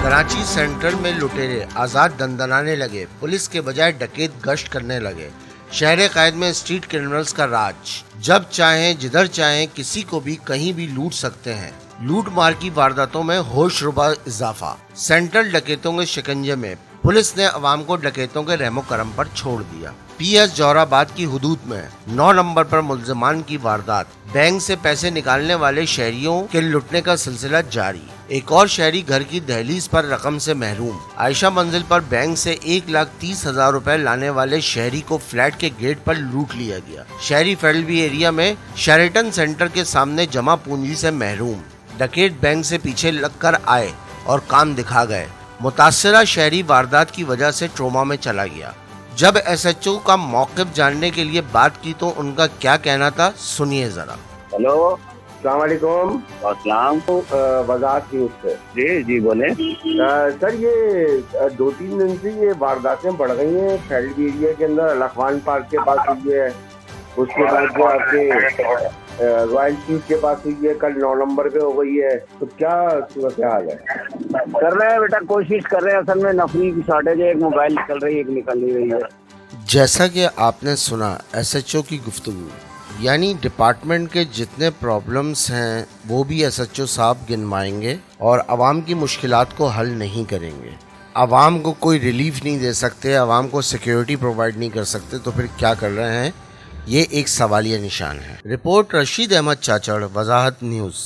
Karachi central में लुटेरे आजाद दंदनाने लगे, पुलिस के बजाय डकैत गश्त करने लगे। शहर कैद में स्ट्रीट क्रिमिनल्स का राज, जब चाहें जिधर चाहें किसी को भी कहीं भी लूट सकते हैं। लूट मार की वारदातों में होशरुबा इजाफा। सेंट्रल डकैतों के शिकंजे में, पुलिस ने अवाम को डकैतों के रहमो करम पर छोड़ दिया। पीएस जौहराबाद की हुदूद में 9 नंबर पर मुल्जिमान की वारदात। बैंक से पैसे निकालने वाले शहरियों के लुटने का सिलसिला जारी। एक और शहरी घर की दहलीज पर रकम से महरूम। आयशा मंजिल पर बैंक से 1,30,000 रुपए लाने वाले शहरी को फ्लैट के गेट पर लूट लिया गया। शहरी फेडलवी एरिया में शेरेटन सेंटर के सामने जमा पूंजी से महरूम। डकैत बैंक से पीछे लगकर आए और काम दिखा गए। मुतासरा शहरी वारदात की वजह से ट्रोमा में चला गया। जब एसएचओ का मौक़िफ़ जानने के लिए बात की तो उनका क्या कहना था, सुनिए जरा। हेलो, अस्सलाम वालेकुम। अस्सलाम। वजाहत न्यूज़ से। जी बोले। सर, ये 2-3 दिन से ये वारदातें बढ़ गई हैं फेडलवी एरिया के अंदर। लखवान पार्क के पास हुई है, उसके बाद जो आपके रॉयल चीज के पास हुई है, कल 9 नंबर पे हो गई है। तो क्या सूरत हाल है? कर रहे हैं बेटा, कोशिश कर रहे हैं। असल में नफरी की शॉर्टेज है, एक मोबाइल निकल रही है, एक निकल नहीं रही है। जैसा कि आपने सुना एसएचओ की गुफ्तगू, यानी डिपार्टमेंट के जितने प्रॉब्लम्स हैं वो भी एसएचओ साहब गिनवाएंगे और आवाम की मुश्किलात को हल नहीं करेंगे। आवाम को कोई रिलीफ नहीं दे सकते, आवाम को सिक्योरिटी प्रोवाइड नहीं कर सकते, तो फिर क्या कर रहे हैं? ये एक सवालिया निशान है। रिपोर्ट रशीद अहमद चाचड़, वजाहत न्यूज़।